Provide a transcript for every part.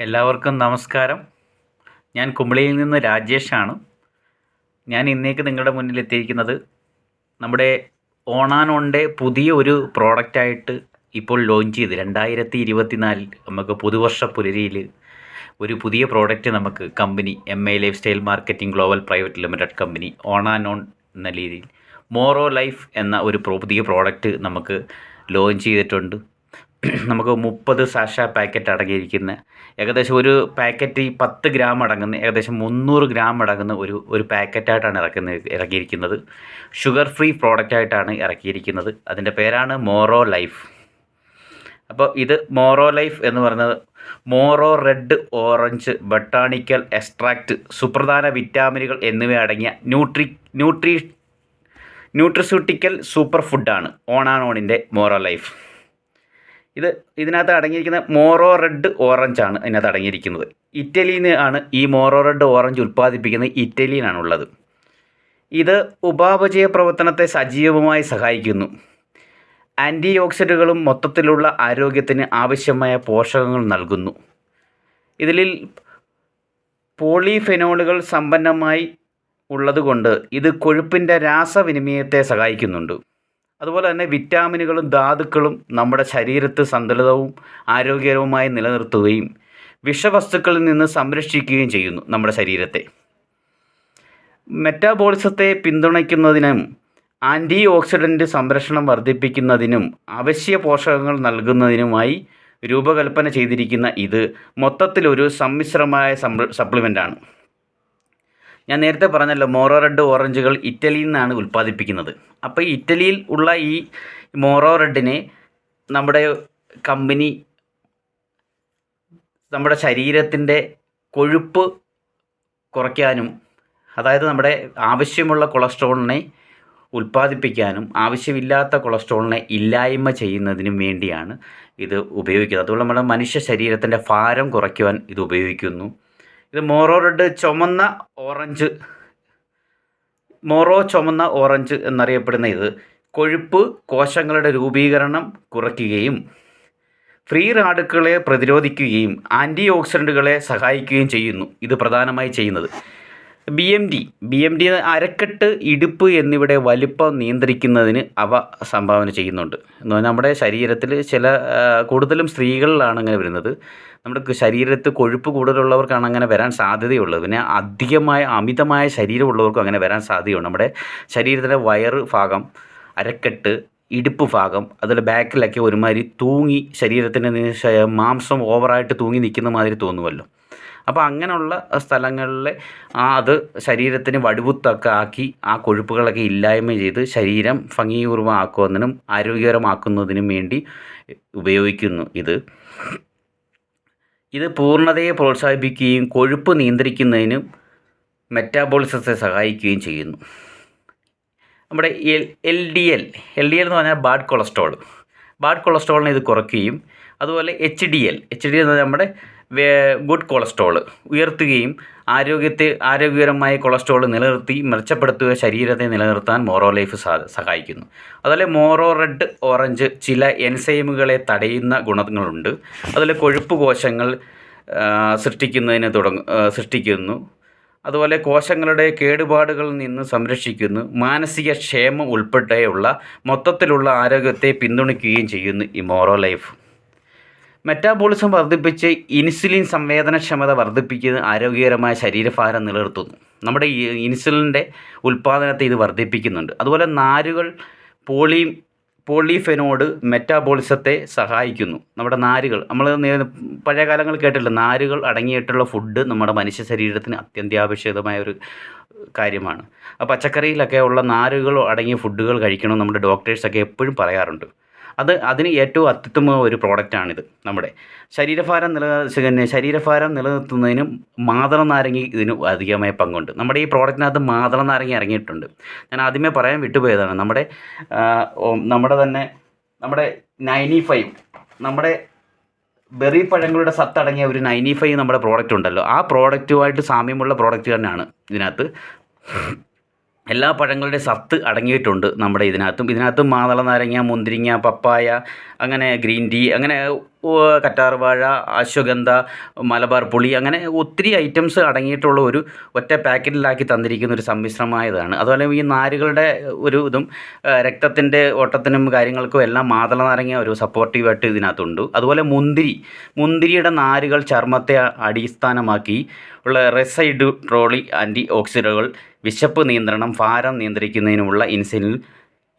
എല്ലാവർക്കും നമസ്കാരം. ഞാൻ കുമളിയിൽ നിന്ന് രാജേഷാണ്. ഞാൻ ഇന്നേക്ക് നിങ്ങളുടെ മുന്നിൽ എത്തിയിരിക്കുന്നത് നമ്മുടെ ഓണാനോണിൻ്റെ പുതിയ ഒരു പ്രോഡക്റ്റായിട്ട് ഇപ്പോൾ ലോഞ്ച് ചെയ്ത് 2024 നമുക്ക് പുതുവർഷ പുലരിയിൽ ഒരു പുതിയ പ്രോഡക്റ്റ് നമുക്ക് company MA life style marketing global private limited company ഓണാനോൺ എന്ന രീതിയിൽ മോറോ ലൈഫ് എന്ന ഒരു പുതിയ പ്രോഡക്റ്റ് നമുക്ക് ലോഞ്ച് ചെയ്തിട്ടുണ്ട്. നമുക്ക് 30 സാഷ പാക്കറ്റ് അടങ്ങിയിരിക്കുന്ന ഏകദേശം ഒരു പാക്കറ്റ് 10 ഗ്രാം അടങ്ങുന്ന ഏകദേശം 300 ഗ്രാം അടങ്ങുന്ന ഒരു പാക്കറ്റായിട്ടാണ് ഇറക്കിയിരിക്കുന്നത്. Sugar free പ്രോഡക്റ്റായിട്ടാണ് ഇറക്കിയിരിക്കുന്നത്. അതിൻ്റെ പേരാണ് മോറോ ലൈഫ്. അപ്പോൾ ഇത് മോറോ ലൈഫ് എന്ന് പറയുന്നത് മോറോ റെഡ് ഓറഞ്ച് ബൊട്ടാണിക്കൽ എക്സ്ട്രാക്റ്റ് സുപ്രധാന വിറ്റാമിനുകൾ എന്നിവ അടങ്ങിയ ന്യൂട്രിസ്യൂട്ടിക്കൽ സൂപ്പർ ഫുഡാണ് ഓണാനോണിൻ്റെ മോറോ ലൈഫ്. ഇതിനകത്ത് അടങ്ങിയിരിക്കുന്ന മോറോ റെഡ് ഓറഞ്ചാണ് ഇതിനകത്ത് അടങ്ങിയിരിക്കുന്നത്. ഇറ്റലിയിൽ ആണ് ഈ മോറോ റെഡ് ഓറഞ്ച് ഉൽപ്പാദിപ്പിക്കുന്നത്. ഇറ്റലിയിലാണുള്ളത്. ഇത് ഉപാപചയ പ്രവർത്തനത്തെ സജീവമായി സഹായിക്കുന്നു. ആൻറ്റി ഓക്സിഡൻറ്റുകളും മൊത്തത്തിലുള്ള ആരോഗ്യത്തിന് ആവശ്യമായ പോഷകങ്ങൾ നൽകുന്നു. ഇതിൽ പോളിഫെനോളുകൾ സമ്പന്നമായി ഉള്ളതുകൊണ്ട് ഇത് കൊഴുപ്പിൻ്റെ രാസവിനിമയത്തെ സഹായിക്കുന്നുണ്ട്. അതുപോലെ തന്നെ വിറ്റാമിനുകളും ധാതുക്കളും നമ്മുടെ ശരീരത്തെ സന്തുലിതവും ആരോഗ്യകരവുമായി നിലനിർത്തുകയും വിഷവസ്തുക്കളിൽ നിന്ന് സംരക്ഷിക്കുകയും ചെയ്യുന്നു. നമ്മുടെ ശരീരത്തെ മെറ്റാബോളിസത്തെ പിന്തുണയ്ക്കുന്നതിനും ആൻറ്റി ഓക്സിഡൻറ്റ് സംരക്ഷണം വർദ്ധിപ്പിക്കുന്നതിനും അവശ്യ പോഷകങ്ങൾ നൽകുന്നതിനുമായി രൂപകൽപ്പന ചെയ്തിരിക്കുന്ന ഇത് മൊത്തത്തിലൊരു സമ്മിശ്രമായ സപ്ലിമെൻ്റാണ്. ഞാൻ നേരത്തെ പറഞ്ഞല്ലോ, മോറോ റെഡ് ഓറഞ്ചുകൾ ഇറ്റലിയിൽ നിന്നാണ് ഉൽപ്പാദിപ്പിക്കുന്നത്. അപ്പോൾ ഇറ്റലിയിൽ ഉള്ള ഈ മോറോ റെഡിനെ നമ്മുടെ കമ്പനി നമ്മുടെ ശരീരത്തിൻ്റെ കൊഴുപ്പ് കുറയ്ക്കാനും, അതായത് നമ്മുടെ ആവശ്യമുള്ള കൊളസ്ട്രോളിനെ ഉൽപ്പാദിപ്പിക്കാനും ആവശ്യമില്ലാത്ത കൊളസ്ട്രോളിനെ ഇല്ലായ്മ ചെയ്യുന്നതിനും വേണ്ടിയാണ് ഇത് ഉപയോഗിക്കുന്നത്. അതുകൊണ്ട് നമ്മുടെ മനുഷ്യ ശരീരത്തിൻ്റെ ഭാരം കുറയ്ക്കുവാൻ ഇത് ഉപയോഗിക്കുന്നു. ഇത് മോറോ ചുമന്ന ഓറഞ്ച് എന്നറിയപ്പെടുന്ന ഇത് കൊഴുപ്പ് കോശങ്ങളുടെ രൂപീകരണം കുറയ്ക്കുകയും ഫ്രീ റാഡിക്കലുകളെ പ്രതിരോധിക്കുകയും ആൻറ്റി ഓക്സിഡൻറ്റുകളെ സഹായിക്കുകയും ചെയ്യുന്നു. ഇത് പ്രധാനമായി ചെയ്യുന്നത് BMD അരക്കെട്ട്, ഇടുപ്പ് എന്നിവയുടെ വലിപ്പം നിയന്ത്രിക്കുന്നതിന് അവ സംഭാവന ചെയ്യുന്നുണ്ട്. എന്ന് പറഞ്ഞാൽ നമ്മുടെ ശരീരത്തിൽ കൂടുതലും സ്ത്രീകളിലാണ് അങ്ങനെ വരുന്നത്. നമ്മുടെ ശരീരത്ത് കൊഴുപ്പ് കൂടുതലുള്ളവർക്കാണ് അങ്ങനെ വരാൻ സാധ്യതയുള്ളത്. പിന്നെ അമിതമായ ശരീരമുള്ളവർക്കും അങ്ങനെ വരാൻ സാധ്യതയുണ്ട്. നമ്മുടെ ശരീരത്തിലെ വയറ് ഭാഗം, അരക്കെട്ട്, ഇടുപ്പ് ഭാഗം, അതിൽ ബാക്കിലൊക്കെ ഒരുമാതിരി തൂങ്ങി ശരീരത്തിൻ്റെ മാംസം ഓവറായിട്ട് തൂങ്ങി നിൽക്കുന്ന മാതിരി തോന്നുമല്ലോ. അപ്പോൾ അങ്ങനെയുള്ള സ്ഥലങ്ങളിൽ അത് ശരീരത്തിന് വടുവുത്തൊക്കെ ആക്കി ആ കൊഴുപ്പുകളൊക്കെ ഇല്ലായ്മ ചെയ്ത് ശരീരം ഭംഗിപൂർവ്വമാക്കുന്നതിനും ആരോഗ്യകരമാക്കുന്നതിനും വേണ്ടി ഉപയോഗിക്കുന്നു. ഇത് പൂർണ്ണതയെ പ്രോത്സാഹിപ്പിക്കുകയും കൊഴുപ്പ് നിയന്ത്രിക്കുന്നതിനും മെറ്റാബോളിസത്തെ സഹായിക്കുകയും ചെയ്യുന്നു. നമ്മുടെ LDL എന്ന് പറഞ്ഞാൽ ബാഡ് കൊളസ്ട്രോളിനെ ഇത് കുറയ്ക്കുകയും അതുപോലെ HDL എന്ന് പറഞ്ഞാൽ നമ്മുടെ ഗുഡ് കൊളസ്ട്രോൾ ഉയർത്തുകയും ആരോഗ്യകരമായ കൊളസ്ട്രോൾ നിലനിർത്തി മെച്ചപ്പെടുത്തുക ശരീരത്തെ നിലനിർത്താൻ മോറോ ലൈഫ് സഹായിക്കുന്നു. അതുപോലെ മോറോ റെഡ് ഓറഞ്ച് ചില എൻസൈമുകളെ തടയുന്ന ഗുണങ്ങളുണ്ട്. അതുപോലെ കൊഴുപ്പ് കോശങ്ങൾ സൃഷ്ടിക്കുന്നു. അതുപോലെ കോശങ്ങളുടെ കേടുപാടുകളിൽ നിന്ന് സംരക്ഷിക്കുന്നു. മാനസിക ക്ഷേമം ഉൾപ്പെടെയുള്ള മൊത്തത്തിലുള്ള ആരോഗ്യത്തെ പിന്തുണയ്ക്കുകയും ചെയ്യുന്നു ഈ മോറോ ലൈഫ്. മെറ്റാബോളിസം വർദ്ധിപ്പിച്ച് ഇൻസുലിൻ സംവേദനക്ഷമത വർദ്ധിപ്പിക്കുന്ന ആരോഗ്യകരമായ ശരീരഭാരം നിലനിർത്തുന്നു. നമ്മുടെ ഇൻസുലിൻ്റെ ഉൽപ്പാദനത്തെ ഇത് വർദ്ധിപ്പിക്കുന്നുണ്ട്. അതുപോലെ നാരുകൾ പോളിഫെനോഡ് മെറ്റാബോളിസത്തെ സഹായിക്കുന്നു. നമ്മുടെ നാരുകൾ നമ്മൾ പഴയ കാലങ്ങളിൽ കേട്ടില്ല, നാരുകൾ അടങ്ങിയിട്ടുള്ള ഫുഡ് നമ്മുടെ മനുഷ്യ ശരീരത്തിന് അത്യന്താപേക്ഷിതമായ ഒരു കാര്യമാണ്. പച്ചക്കറിയിലൊക്കെ ഉള്ള നാരുകൾ അടങ്ങിയ ഫുഡുകൾ കഴിക്കണം നമ്മുടെ ഡോക്ടേഴ്സൊക്കെ എപ്പോഴും പറയാറുണ്ട്. അതിന് ഏറ്റവും അത്യുത്തമ ഒരു പ്രോഡക്റ്റാണിത്. നമ്മുടെ ശരീരഭാരം നിലനിർത്തുന്നതിനും മാതള നാരങ്ങ ഇതിന് അധികമായ പങ്കുണ്ട്. നമ്മുടെ ഈ പ്രോഡക്റ്റിനകത്ത് മാതള നാരങ്ങ ഇറങ്ങിയിട്ടുണ്ട്. ഞാൻ ആദ്യമേ പറയാൻ വിട്ടുപോയതാണ്. നമ്മുടെ 95 നമ്മുടെ ബെറി പഴങ്ങളുടെ സത്തടങ്ങിയ ഒരു 95 നമ്മുടെ പ്രോഡക്റ്റ് ഉണ്ടല്ലോ, ആ പ്രോഡക്റ്റുമായിട്ട് സാമ്യമുള്ള പ്രോഡക്റ്റ് തന്നെയാണ് ഇതിനകത്ത് എല്ലാ പഴങ്ങളുടെ സത്ത് അടങ്ങിയിട്ടുണ്ട് നമ്മുടെ ഇതിനകത്തും മാതള നാരങ്ങ, മുന്തിരിങ്ങ, പപ്പായ, അങ്ങനെ ഗ്രീൻ ടീ, അങ്ങനെ കറ്റാർവാഴ, അശ്വഗന്ധ, മലബാർ പുളി, അങ്ങനെ ഒത്തിരി ഐറ്റംസ് അടങ്ങിയിട്ടുള്ള ഒരു ഒറ്റ പാക്കറ്റിലാക്കി തന്നിരിക്കുന്ന ഒരു സമ്മിശ്രമായതാണ്. അതുപോലെ ഈ നാരുകളുടെ ഒരു ഇതും രക്തത്തിൻ്റെ ഓട്ടത്തിനും കാര്യങ്ങൾക്കും എല്ലാം മാതള നാരങ്ങ ഒരു സപ്പോർട്ടീവായിട്ട് ഇതിനകത്തുണ്ട്. അതുപോലെ മുന്തിരിയുടെ നാരുകൾ ചർമ്മത്തെ അടിസ്ഥാനമാക്കി ഉള്ള റെസൈഡ് ട്രോളി ആൻറ്റി ഓക്സിഡന്റുകൾ വിശപ്പ് നിയന്ത്രണം, ഭാരം നിയന്ത്രിക്കുന്നതിനുമുള്ള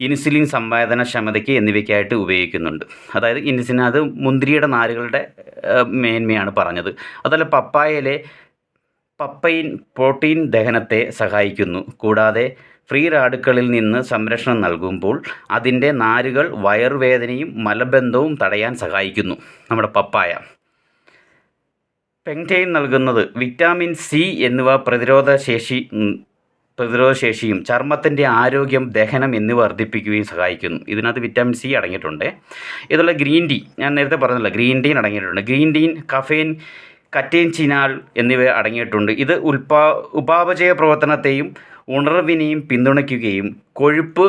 ഇൻസുലിൻ സംവേദനക്ഷമതയ്ക്ക് എന്നിവയ്ക്കായിട്ട് ഉപയോഗിക്കുന്നുണ്ട്. അതായത് അത് മുന്തിരിയുടെ നാരുകളുടെ മേന്മയാണ് പറഞ്ഞത്. അതുപോലെ പപ്പൈൻ പ്രോട്ടീൻ ദഹനത്തെ സഹായിക്കുന്നു. കൂടാതെ ഫ്രീ റാഡിക്കലിൽ നിന്ന് സംരക്ഷണം നൽകുമ്പോൾ അതിൻ്റെ നാരുകൾ വയറുവേദനയും മലബന്ധവും തടയാൻ സഹായിക്കുന്നു. നമ്മുടെ പപ്പായ പെങ്ടൈൻ നൽകുന്നത് വിറ്റാമിൻ സി എന്നിവ പ്രതിരോധശേഷിയും ചർമ്മത്തിൻ്റെ ആരോഗ്യം, ദഹനം എന്നിവ വർദ്ധിപ്പിക്കുകയും സഹായിക്കുന്നു. ഇതിനകത്ത് വിറ്റാമിൻ സി അടങ്ങിയിട്ടുണ്ട്. ഇതുള്ള ഗ്രീൻ ടീ, ഞാൻ നേരത്തെ പറഞ്ഞല്ലോ, ഗ്രീൻ ടീ അടങ്ങിയിട്ടുണ്ട്. ഗ്രീൻ ടീ കഫേൻ, കറ്റേൻചിനാൽ എന്നിവ അടങ്ങിയിട്ടുണ്ട്. ഇത് ഉപാപചയ പ്രവർത്തനത്തെയും ഉണർവിനെയും പിന്തുണയ്ക്കുകയും കൊഴുപ്പ്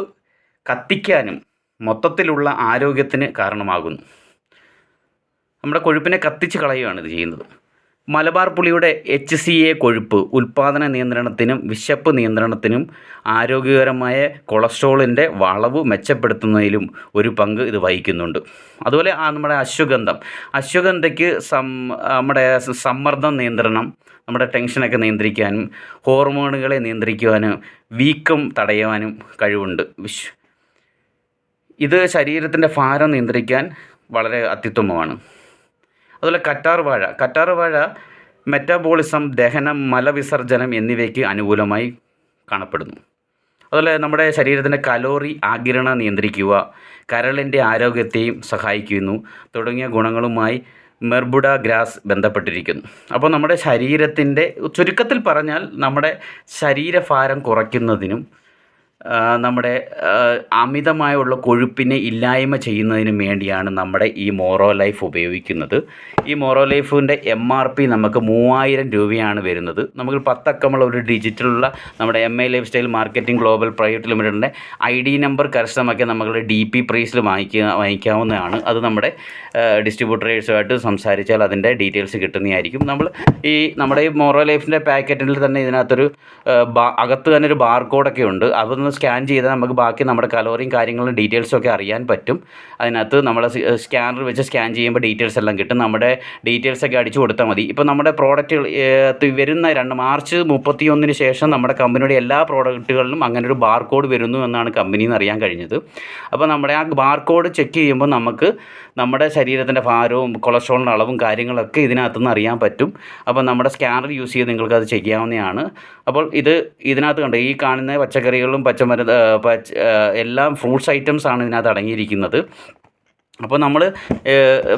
കത്തിക്കാനും മൊത്തത്തിലുള്ള ആരോഗ്യത്തിന് കാരണമാകുന്നു. നമ്മുടെ കൊഴുപ്പിനെ കത്തിച്ച് കളയുകയാണ് ഇത് ചെയ്യുന്നത്. മലബാർ പുളിയുടെ HCA കൊഴുപ്പ് ഉൽപ്പാദന നിയന്ത്രണത്തിനും വിശപ്പ് നിയന്ത്രണത്തിനും ആരോഗ്യകരമായ കൊളസ്ട്രോളിൻ്റെ വളവ് മെച്ചപ്പെടുത്തുന്നതിലും ഒരു പങ്ക് ഇത് വഹിക്കുന്നുണ്ട്. അതുപോലെ നമ്മുടെ അശ്വഗന്ധയ്ക്ക് നമ്മുടെ സമ്മർദ്ദം നിയന്ത്രണം, നമ്മുടെ ടെൻഷനൊക്കെ നിയന്ത്രിക്കാനും ഹോർമോണുകളെ നിയന്ത്രിക്കുവാനും വീക്കം തടയുവാനും കഴിവുണ്ട്. ഇത് ശരീരത്തിൻ്റെ ഭാരം നിയന്ത്രിക്കാൻ വളരെ അത്യുത്തമമാണ്. അതുപോലെ കറ്റാർവാഴ മെറ്റാബോളിസം, ദഹനം, മലവിസർജനം എന്നിവയ്ക്ക് അനുകൂലമായി കാണപ്പെടുന്നു. അതുപോലെ നമ്മുടെ ശരീരത്തിൻ്റെ കലോറി ആഗിരണം നിയന്ത്രിക്കുക, കരളിൻ്റെ ആരോഗ്യത്തെയും സഹായിക്കുന്നു തുടങ്ങിയ ഗുണങ്ങളുമായി മെർബുഡ ഗ്രാസ് ബന്ധപ്പെട്ടിരിക്കുന്നു. അപ്പോൾ നമ്മുടെ ശരീരത്തിൻ്റെ, ചുരുക്കത്തിൽ പറഞ്ഞാൽ നമ്മുടെ ശരീരഭാരം കുറയ്ക്കുന്നതിനും നമ്മുടെ അമിതമായുള്ള കൊഴുപ്പിനെ ഇല്ലായ്മ ചെയ്യുന്നതിനും വേണ്ടിയാണ് നമ്മുടെ ഈ മോറോ ലൈഫ് ഉപയോഗിക്കുന്നത്. ഈ മോറോ ലൈഫിൻ്റെ MRP നമുക്ക് 3000 രൂപയാണ് വരുന്നത്. നമുക്ക് 10 അക്കമുള്ള ഒരു ഡിജിറ്റലുള്ള നമ്മുടെ MI life style marketing global private ലിമിറ്റഡിൻ്റെ ID നമ്പർ കരസ്ഥമാക്കി നമുക്ക് DP പ്രൈസിൽ വാങ്ങിക്കാവുന്നതാണ്. അത് നമ്മുടെ ഡിസ്ട്രിബ്യൂട്ടേഴ്സുമായിട്ട് സംസാരിച്ചാൽ അതിൻ്റെ ഡീറ്റെയിൽസ് കിട്ടുന്നതായിരിക്കും. നമ്മുടെ ഈ മോറോ ലൈഫിൻ്റെ പാക്കറ്റിൽ തന്നെ ഇതിനകത്തൊരു അകത്ത് തന്നെ ഒരു ബാർകോഡൊക്കെ ഉണ്ട്. അതൊന്ന് സ്കാൻ ചെയ്താൽ നമുക്ക് ബാക്കി നമ്മുടെ കലോറിയും കാര്യങ്ങളും ഡീറ്റെയിൽസൊക്കെ അറിയാൻ പറ്റും. അതിനകത്ത് നമ്മൾ സ്കാനർ വെച്ച് സ്കാൻ ചെയ്യുമ്പോൾ ഡീറ്റെയിൽസ് എല്ലാം കിട്ടും. നമ്മുടെ ഡീറ്റെയിൽസൊക്കെ അടിച്ചു കൊടുത്താൽ മതി. ഇപ്പോൾ നമ്മുടെ പ്രോഡക്റ്റുകൾ വരുന്ന മാർച്ച് 31 ശേഷം നമ്മുടെ കമ്പനിയുടെ എല്ലാ പ്രോഡക്റ്റുകളിലും അങ്ങനെ ഒരു ബാർകോഡ് വരുന്നു എന്നാണ് കമ്പനിയിൽ നിന്ന് അറിയാൻ കഴിഞ്ഞത്. അപ്പോൾ നമ്മുടെ ആ ബാർകോഡ് ചെക്ക് ചെയ്യുമ്പോൾ നമുക്ക് നമ്മുടെ ശരീരത്തിൻ്റെ ഭാരവും കൊളസ്ട്രോളിൻ്റെ അളവും കാര്യങ്ങളൊക്കെ ഇതിനകത്തുനിന്ന് അറിയാൻ പറ്റും. അപ്പോൾ നമ്മുടെ സ്കാനർ യൂസ് ചെയ്ത് നിങ്ങൾക്കത് ചെയ്യാവുന്നതാണ്. അപ്പോൾ ഇതിനകത്ത് കണ്ട് ഈ കാണുന്ന പച്ചക്കറികളും എല്ലാം ഫ്രൂട്ട്സ് ഐറ്റംസ് ആണ് ഇതിനകത്ത് അടങ്ങിയിരിക്കുന്നത്. അപ്പോൾ നമ്മൾ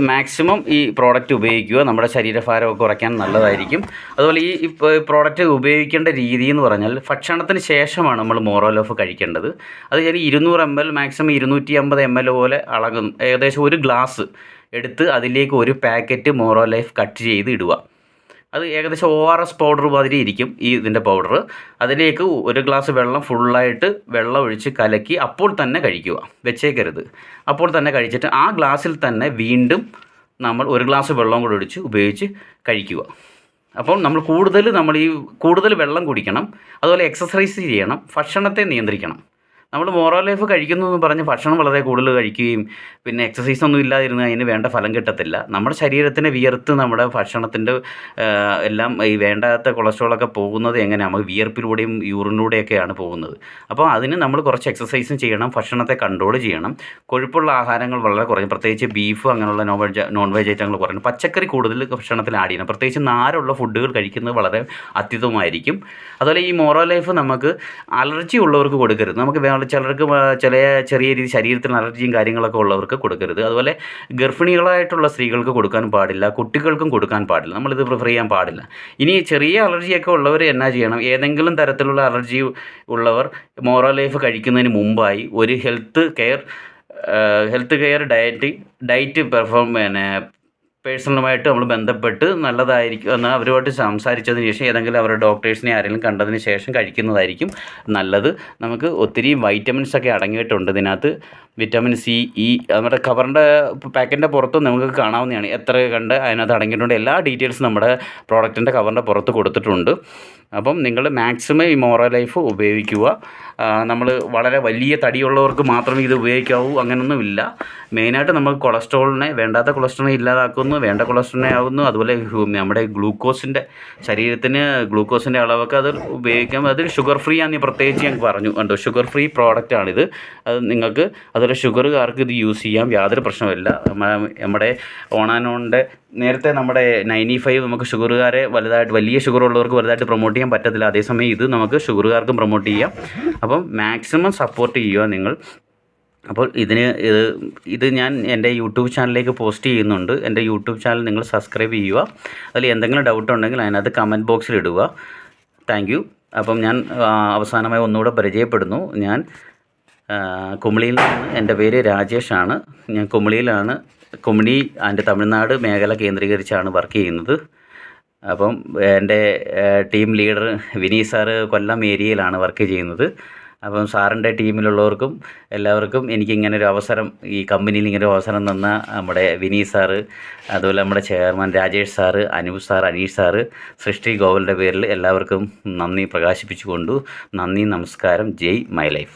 മാക്സിമം ഈ പ്രോഡക്റ്റ് ഉപയോഗിക്കുക, നമ്മുടെ ശരീരഭാരമൊക്കെ കുറയ്ക്കാൻ നല്ലതായിരിക്കും. അതുപോലെ ഈ പ്രോഡക്റ്റ് ഉപയോഗിക്കേണ്ട രീതി എന്ന് പറഞ്ഞാൽ ഭക്ഷണത്തിന് ശേഷമാണ് നമ്മൾ മോറോ ലൈഫ് കഴിക്കേണ്ടത്. അത് 200 ml മാക്സിമം 250 ml പോലെ അളകും. ഏകദേശം ഒരു ഗ്ലാസ് എടുത്ത് അതിലേക്ക് ഒരു പാക്കറ്റ് മോറോ ലൈഫ് കട്ട് ചെയ്ത് ഇടുക. അത് ഏകദേശം ORS പൗഡർ മാതിരി ഇരിക്കും ഇതിൻ്റെ പൗഡർ. അതിലേക്ക് ഒരു ഗ്ലാസ് വെള്ളം ഫുള്ളായിട്ട് വെള്ളം ഒഴിച്ച് കലക്കി അപ്പോൾ തന്നെ കഴിക്കുക, വെച്ചേക്കരുത്. അപ്പോൾ തന്നെ കഴിച്ചിട്ട് ആ ഗ്ലാസ്സിൽ തന്നെ വീണ്ടും നമ്മൾ ഒരു ഗ്ലാസ് വെള്ളം കൂടെ ഒഴിച്ച് ഉപയോഗിച്ച് കഴിക്കുക. അപ്പോൾ കൂടുതൽ വെള്ളം കുടിക്കണം. അതുപോലെ എക്സസൈസ് ചെയ്യണം, ഭക്ഷണത്തെ നിയന്ത്രിക്കണം. നമ്മൾ മോറോ ലൈഫ് കഴിക്കുന്നു എന്ന് പറഞ്ഞ് ഭക്ഷണം വളരെ കൂടുതൽ കഴിക്കുകയും പിന്നെ എക്സസൈസ് ഒന്നും ഇല്ലാതിരുന്ന് അതിന് വേണ്ട ഫലം കിട്ടത്തില്ല. നമ്മുടെ ശരീരത്തിനെ വിയർത്ത് നമ്മുടെ ഭക്ഷണത്തിൻ്റെ എല്ലാം ഈ വേണ്ടാത്ത കൊളസ്ട്രോളൊക്കെ പോകുന്നത് എങ്ങനെയാണ്? നമുക്ക് വിയർപ്പിലൂടെയും യൂറിനിലൂടെയൊക്കെയാണ് പോകുന്നത്. അപ്പോൾ അതിന് നമ്മൾ കുറച്ച് എക്സസൈസും ചെയ്യണം, ഭക്ഷണത്തെ കൺട്രോൾ ചെയ്യണം. കൊഴുപ്പുള്ള ആഹാരങ്ങൾ വളരെ കുറഞ്ഞ്, പ്രത്യേകിച്ച് ബീഫ് അങ്ങനെയുള്ള നോൺ വെജ് ഐറ്റങ്ങൾ കുറഞ്ഞു, പച്ചക്കറി കൂടുതൽ ഭക്ഷണത്തിൽ ആഡ് ചെയ്യണം. പ്രത്യേകിച്ച് നാരുള്ള ഫുഡുകൾ കഴിക്കുന്നത് വളരെ അത്യുത്തമമായിരിക്കും. അതുപോലെ ഈ മോറോ ലൈഫ് നമുക്ക് അലർജി ഉള്ളവർക്ക് കൊടുക്കരുത്. നമുക്ക് ചിലർക്ക് ചെറിയ രീതി ശരീരത്തിന് അലർജിയും കാര്യങ്ങളൊക്കെ ഉള്ളവർക്ക് കൊടുക്കരുത്. അതുപോലെ ഗർഭിണികളായിട്ടുള്ള സ്ത്രീകൾക്ക് കൊടുക്കാൻ പാടില്ല, കുട്ടികൾക്കും കൊടുക്കാൻ പാടില്ല. നമ്മളിത് പ്രിഫർ ചെയ്യാൻ പാടില്ല. ഇനി ചെറിയ അലർജിയൊക്കെ ഉള്ളവർ എന്നാ ചെയ്യണം? ഏതെങ്കിലും തരത്തിലുള്ള അലർജി ഉള്ളവർ മോറോ ലൈഫ് കഴിക്കുന്നതിന് മുമ്പായി ഒരു ഹെൽത്ത് കെയർ ഡയറ്റ് പേഴ്സണലുമായിട്ട് നമ്മൾ ബന്ധപ്പെട്ട് നല്ലതായിരിക്കും എന്നാൽ അവരുമായിട്ട് സംസാരിച്ചതിന് ശേഷം ഏതെങ്കിലും അവരുടെ ഡോക്ടേഴ്സിനെ ആരെങ്കിലും കണ്ടതിന് ശേഷം കഴിക്കുന്നതായിരിക്കും നല്ലത്. നമുക്ക് ഒത്തിരി വൈറ്റമിൻസൊക്കെ അടങ്ങിയിട്ടുണ്ട് ഇതിനകത്ത്. വിറ്റാമിൻ സി, ഇ നമ്മുടെ കവറിൻ്റെ പാക്കറ്റിൻ്റെ പുറത്ത് നമുക്ക് കാണാവുന്നതാണ് എത്ര കണ്ട് അതിനകത്ത് അടങ്ങിയിട്ടുണ്ട്. എല്ലാ ഡീറ്റെയിൽസും നമ്മുടെ പ്രോഡക്റ്റിൻ്റെ കവറിൻ്റെ പുറത്ത് കൊടുത്തിട്ടുണ്ട്. അപ്പം നിങ്ങൾ മാക്സിമം ഈ മോറ ലൈഫ് ഉപയോഗിക്കുക. നമ്മൾ വളരെ വലിയ തടിയുള്ളവർക്ക് മാത്രമേ ഇത് ഉപയോഗിക്കാവൂ അങ്ങനെയൊന്നുമില്ല. മെയിനായിട്ട് നമുക്ക് കൊളസ്ട്രോളിനെ, വേണ്ടാത്ത കൊളസ്ട്രോളിനെ ഇല്ലാതാക്കുന്നു, വേണ്ട കൊളസ്ട്രോളിനെ ആകുന്നു. അതുപോലെ നമ്മുടെ ഗ്ലൂക്കോസിൻ്റെ ശരീരത്തിന് ഗ്ലൂക്കോസിൻ്റെ അളവൊക്കെ അത് ഉപയോഗിക്കാം. അത് ഷുഗർ ഫ്രീ ആണെന്ന് പ്രത്യേകിച്ച് ഞാൻ പറഞ്ഞു കണ്ടോ, ഷുഗർ ഫ്രീ പ്രോഡക്റ്റാണിത്. അത് നിങ്ങൾക്ക് അതുപോലെ ഷുഗറുകാർക്ക് ഇത് യൂസ് ചെയ്യാം, യാതൊരു പ്രശ്നമില്ല. നമ്മുടെ ഓണാനോണിൻ്റെ നേരത്തെ നമ്മുടെ 95 നമുക്ക് ഷുഗറുകാരെ വലിയ ഷുഗറുള്ളവർക്ക് വലുതായിട്ട് പ്രൊമോട്ട് ചെയ്യാൻ പറ്റത്തില്ല. അതേസമയം ഇത് നമുക്ക് ഷുഗറുകാർക്കും പ്രൊമോട്ട് ചെയ്യാം. അപ്പം മാക്സിമം സപ്പോർട്ട് ചെയ്യുക നിങ്ങൾ. അപ്പോൾ ഇത് ഞാൻ എൻ്റെ യൂട്യൂബ് ചാനലിലേക്ക് പോസ്റ്റ് ചെയ്യുന്നുണ്ട്. എൻ്റെ യൂട്യൂബ് ചാനൽ നിങ്ങൾ സബ്സ്ക്രൈബ് ചെയ്യുക. അതിൽ എന്തെങ്കിലും ഡൗട്ട് ഉണ്ടെങ്കിൽ അതിനകത്ത് കമൻറ്റ് ബോക്സിൽ ഇടുക. Thank you. അപ്പം ഞാൻ അവസാനമായി ഒന്നുകൂടെ പരിചയപ്പെടുന്നു. ഞാൻ കുമളിയിൽ നിന്ന്, എൻ്റെ പേര് രാജേഷാണ്. ഞാൻ കുമളിയിലാണ്. കുമളി ആൻഡ് തമിഴ്നാട് മേഖല കേന്ദ്രീകരിച്ചാണ് വർക്ക് ചെയ്യുന്നത്. അപ്പം എൻ്റെ ടീം ലീഡർ വിനീത് സാറ് കൊല്ലം ഏരിയയിലാണ് വർക്ക് ചെയ്യുന്നത്. അപ്പം സാറിൻ്റെ ടീമിലുള്ളവർക്കും എല്ലാവർക്കും എനിക്കിങ്ങനൊരു അവസരം, ഈ കമ്പനിയിൽ ഇങ്ങനൊരു അവസരം തന്ന നമ്മുടെ വിനീത് സാറ്, അതുപോലെ നമ്മുടെ chairman Rajesh sir, Anoop sir, Aneesh sir, സൃഷ്ടി ഗോവലിൻ്റെ പേരിൽ എല്ലാവർക്കും നന്ദി പ്രകാശിപ്പിച്ചുകൊണ്ടു. നന്ദി, നമസ്കാരം. ജയ് മൈ ലൈഫ്.